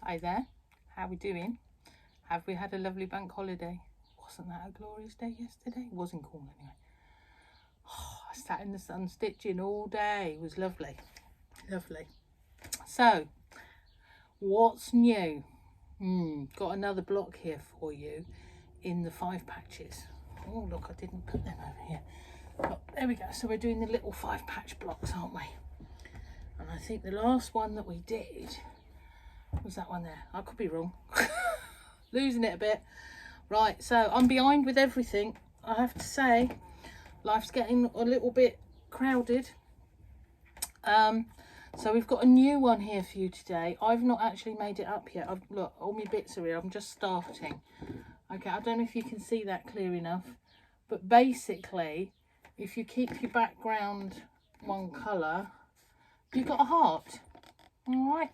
Hi there, how we doing? Have we had a lovely bank holiday? Wasn't that a glorious day yesterday? It wasn't cool anyway. Oh, I sat in the sun stitching all day. It was lovely, lovely. So, what's new? Got another block here for you in the 5 patches. Oh look, I didn't put them over here. Oh, there we go. So we're doing the little 5 patch blocks, aren't we? And I think the last one that we did was that one there. I could be wrong. Losing it a bit. Right, so I'm behind with everything. I have to say, life's getting a little bit crowded. So we've got a new one here for you today. I've not actually made it up yet. Look, all my bits are here. I'm just starting. Okay, I don't know if you can see that clear enough. But basically, if you keep your background one colour, you've got a heart. All right.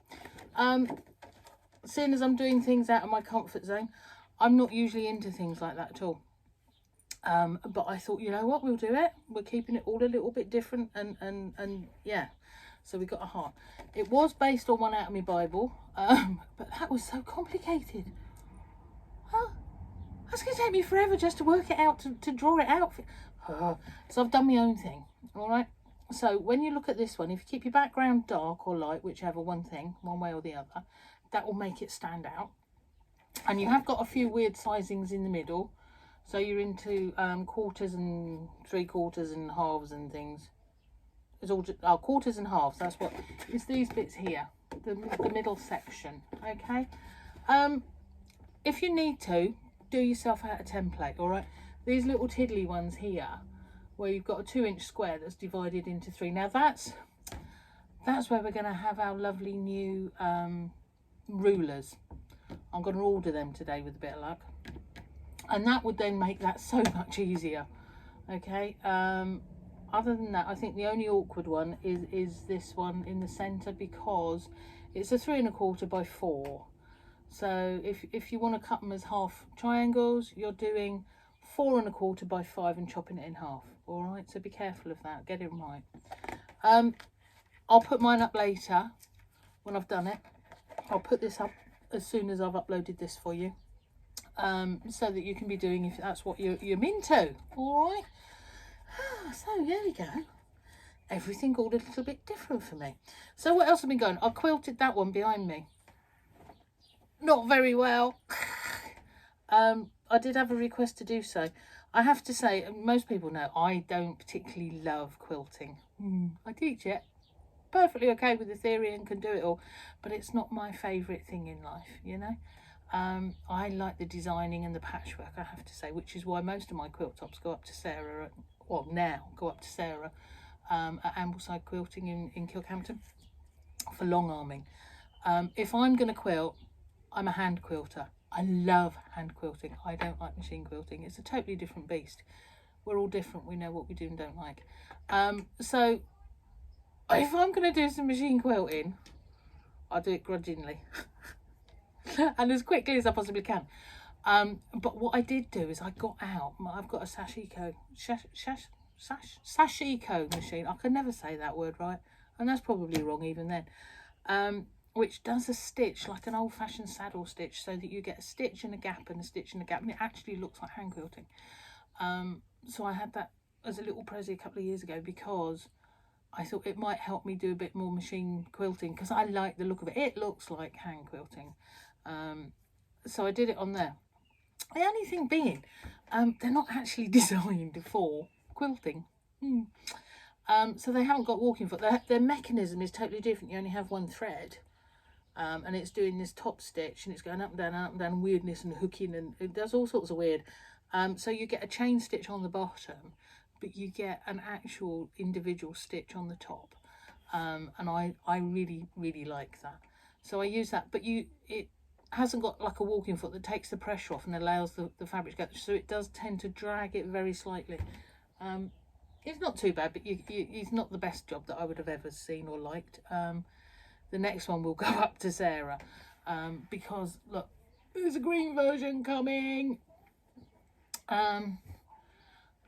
Seeing as I'm doing things out of my comfort zone, I'm not usually into things like that at all. But I thought, you know what, we'll do it. We're keeping it all a little bit different, and yeah. So we got a heart. It was based on one out of my Bible, but that was so complicated. Huh? That's going to take me forever just to work it out, to draw it out. So I've done my own thing, all right? So when you look at this one, if you keep your background dark or light, whichever one way or the other, that will make it stand out. And you have got a few weird sizings in the middle. So you're into quarters and 3/4 and halves and things. It's all just, quarters and halves. That's what it's, these bits here, the middle section. Okay. If you need to, do yourself out a template. All right. These little tiddly ones here, where you've got a 2-inch square that's divided into 3. Now that's where we're going to have our lovely new rulers. I'm going to order them today with a bit of luck, and that would then make that so much easier. Okay. Other than that, I think the only awkward one is this one in the centre, because it's a 3 1/4 by 4. So if you want to cut them as half triangles, you're doing 4 1/4 by 5 and chopping it in half. All right, so be careful of that. Get it right. I'll put mine up later when I've done it. I'll put this up as soon as I've uploaded this for you, so that you can be doing, if that's what you're into. All right. So there we go. Everything all a little bit different for me. So what else have been going? I quilted that one behind me. Not very well. I did have a request to do so. I have to say, most people know I don't particularly love quilting. I teach it. Perfectly okay with the theory and can do it all, but it's not my favourite thing in life, you know. I like the designing and the patchwork, I have to say, which is why most of my quilt tops go up to Sarah, at Ambleside Quilting in Kilcampton for long arming. If I'm going to quilt, I'm a hand quilter. I love hand quilting. I don't like machine quilting. It's a totally different beast. We're all different. We know what we do and don't like. So if I'm going to do some machine quilting, I'll do it grudgingly and as quickly as I possibly can. But what I did do is I got out. I've got a Sashiko machine. I can never say that word right, and that's probably wrong even then. Which does a stitch like an old-fashioned saddle stitch, so that you get a stitch and a gap and a stitch and a gap, and it actually looks like hand quilting. So I had that as a little prezi a couple of years ago, because I thought it might help me do a bit more machine quilting, because I like the look of it. It looks like hand quilting. So I did it on there. The only thing being, they're not actually designed for quilting. So they haven't got walking foot. Their mechanism is totally different. You only have one thread, and it's doing this top stitch, and it's going up and down, weirdness and hooking, and it does all sorts of weird. So you get a chain stitch on the bottom, but you get an actual individual stitch on the top, and I really like that. So I use that, but it hasn't got like a walking foot that takes the pressure off and allows the fabric to go, so it does tend to drag it very slightly. It's not too bad, but it's not the best job that I would have ever seen or liked. The next one will go up to Sarah, because look, there's a green version coming.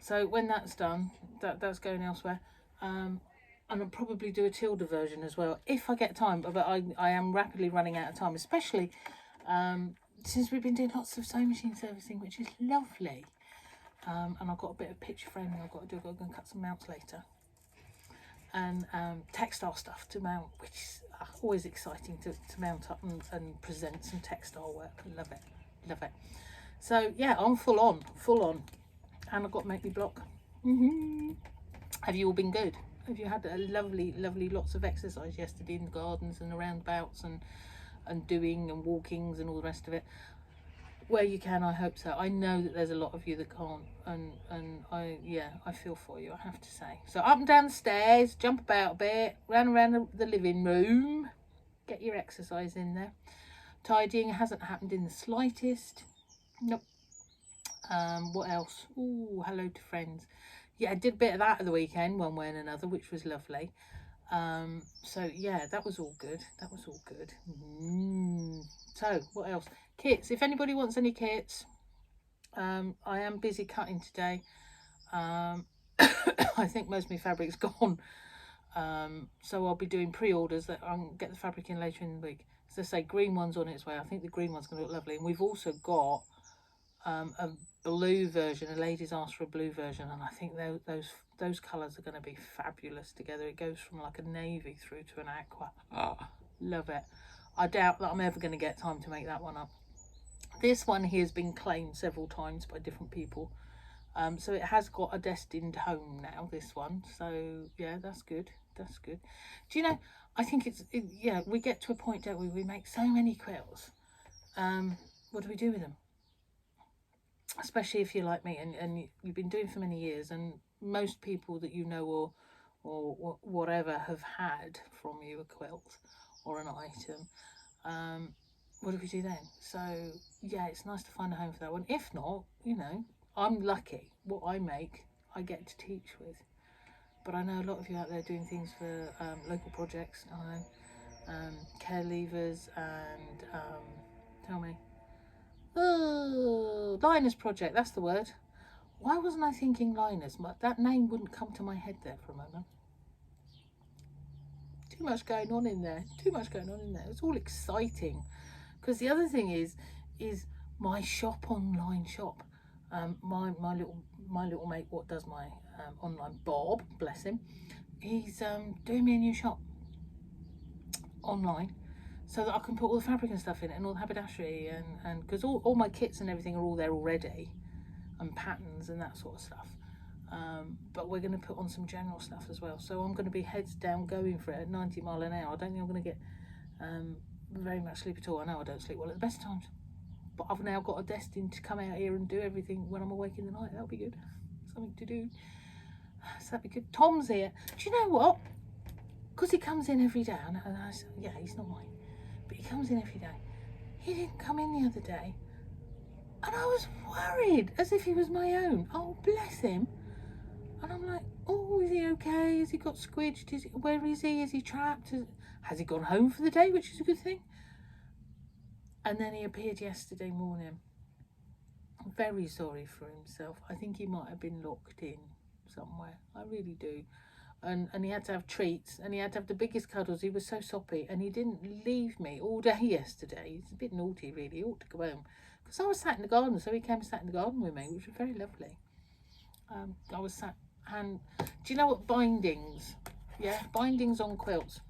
So when that's done, that's going elsewhere. And I'll probably do a Tilda version as well if I get time, but I am rapidly running out of time, especially since we've been doing lots of sewing machine servicing, which is lovely. And I've got a bit of picture framing I've got to do. I'm going to cut some mounts later, and textile stuff to mount, which is always exciting to mount up and present some textile work. Love it, love it. So yeah, I'm full on, and I've got to make me block. Have you all been good? Have you had a lovely lots of exercise yesterday in the gardens and around bouts and doing and walkings and all the rest of it? Where you can, I hope so. I know that there's a lot of you that can't, and I feel for you, I have to say. So up and down the stairs, jump about a bit, around the living room, get your exercise in there. Tidying hasn't happened in the slightest. Nope. What else? Oh, hello to friends. Yeah, I did a bit of that at the weekend, one way and another, which was lovely. So yeah, that was all good. So what else? Kits. If anybody wants any kits, I am busy cutting today. I think most of my fabric's gone. So I'll be doing pre-orders that I'll get the fabric in later in the week. As I say, green one's on its way. I think the green one's going to look lovely. And we've also got a blue version. A lady's asked for a blue version, and I think those colours are going to be fabulous together. It goes from like a navy through to an aqua. Love it. I doubt that I'm ever going to get time to make that one up. This one here has been claimed several times by different people, so it has got a destined home now, this one. So yeah, that's good. Do you know, I think yeah, we get to a point, don't we, we make so many quilts. What do we do with them? Especially if you're like me and you've been doing for many years, and most people that you know or whatever have had from you a quilt or an item. What do we do then? So yeah, it's nice to find a home for that one. If not, you know, I'm lucky. What I make, I get to teach with. But I know a lot of you out there doing things for local projects. I know care leavers and tell me. Oh, Liners Project, that's the word. Why wasn't I thinking Liners? That name wouldn't come to my head there for a moment. Too much going on in there. It's all exciting. Because the other thing is my online shop. My little mate, what does my online, Bob, bless him, he's doing me a new shop online, so that I can put all the fabric and stuff in it, and all the haberdashery, and because all my kits and everything are all there already, and patterns and that sort of stuff. But we're going to put on some general stuff as well. So I'm going to be heads down going for it at 90 miles an hour. I don't think I'm going to get very much sleep at all. I know I don't sleep well at the best times, but I've now got a destined to come out here and do everything when I'm awake in the night. That'll be good. Something to do. So that'd be good. Tom's here. Do you know what? Because he comes in every day. And yeah, he's not mine, but he comes in every day. He didn't come in the other day, and I was worried as if he was my own. Oh, bless him. And I'm like, oh, is he okay? Has he got squidged? Where is he? Is he trapped? Has he gone home for the day, which is a good thing? And then he appeared yesterday morning. I'm very sorry for himself. I think he might have been locked in somewhere. I really do. And he had to have treats, and he had to have the biggest cuddles. He was so soppy, and he didn't leave me all day yesterday. He's a bit naughty, really. He ought to go home. Because I was sat in the garden, so he came and sat in the garden with me, which was very lovely. I was sat, and do you know what bindings? Yeah, bindings on quilts.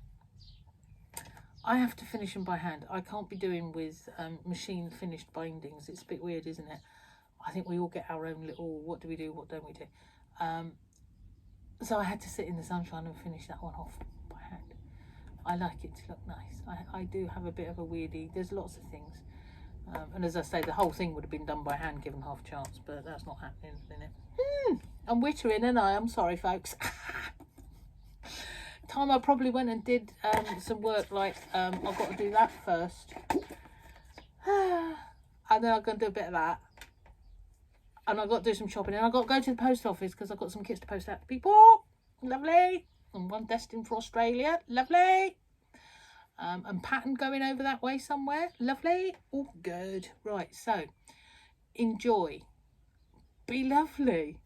I have to finish them by hand. I can't be doing with machine finished bindings. It's a bit weird, isn't it? I think we all get our own little, what do we do, what don't we do? So I had to sit in the sunshine and finish that one off by hand. I like it to look nice. I do have a bit of a weirdie. There's lots of things. And as I say, the whole thing would have been done by hand given half a chance, but that's not happening at the minute. I'm wittering, and I'm sorry, folks. Time I probably went and did some work, like I've got to do that first. And then I'm going to do a bit of that. And I've got to do some shopping, and I've got to go to the post office because I've got some kits to post out to people. Lovely. And one destined for Australia. Lovely. And pattern going over that way somewhere. Lovely. All good. Right, so enjoy. Be lovely.